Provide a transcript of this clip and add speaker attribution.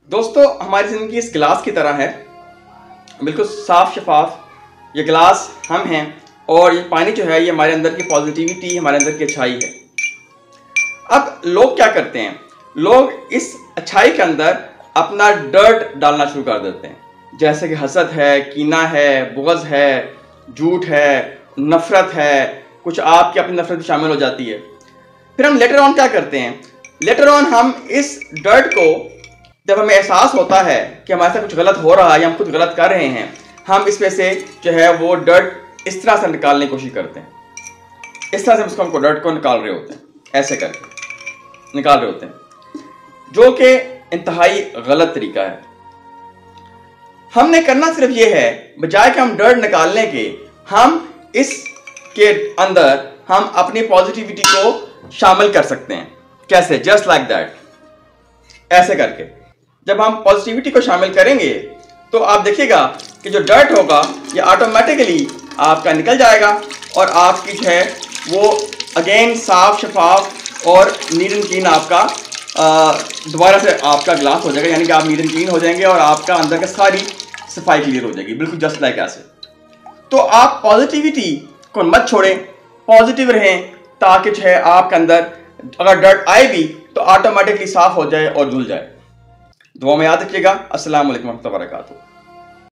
Speaker 1: दोस्तों, हमारी ज़िंदगी इस गिलास की तरह है, बिल्कुल साफ शफाफ। ये गिलास हम हैं और ये पानी जो है ये हमारे अंदर की पॉजिटिविटी, हमारे अंदर की अच्छाई है। अब लोग क्या करते हैं, लोग इस अच्छाई के अंदर अपना डर्ट डालना शुरू कर देते हैं, जैसे कि हसद है, कीना है, बुग़्ज़ है, झूठ है, नफ़रत है, कुछ आपकी अपनी नफ़रत भी शामिल हो जाती है। फिर हम लेटर ऑन क्या करते हैं, लेटर ऑन हम इस डर्ट को, जब हमें एहसास होता है कि हमारे साथ कुछ गलत हो रहा है या हम कुछ गलत कर रहे हैं, हम इसमें से जो है वो डर्ट इस तरह से निकालने की कोशिश करते हैं। इस तरह से हमको डर्ट को निकाल रहे होते हैं, ऐसे करके निकाल रहे होते हैं, जो कि इंतहाई गलत तरीका है। हमने करना सिर्फ ये है, बजाय कि हम डर्ट निकालने के, हम इसके अंदर हम अपनी पॉजिटिविटी को शामिल कर सकते हैं। कैसे? जस्ट लाइक दैट, ऐसे करके जब हम पॉजिटिविटी को शामिल करेंगे तो आप देखिएगा कि जो डर्ट होगा ये ऑटोमेटिकली आपका निकल जाएगा और आपकी जो है वो अगेन साफ शफाफ और नीट एंड क्लीन आपका दोबारा से आपका ग्लास हो जाएगा। यानी कि आप नीट एंड क्लीन हो जाएंगे और आपका अंदर की सारी सफाई क्लियर हो जाएगी, बिल्कुल जस्ट लाइक ऐसे। तो आप पॉजिटिविटी को मत छोड़ें, पॉजिटिव रहें, ताकि जो है आपके अंदर अगर डर्ट आए भी तो ऑटोमेटिकली साफ हो जाए और धुल जाए। दुआ में याद रखिएगा। अस्सलाम वालेकुम व रहमतुल्लाहि व बरकातुहू।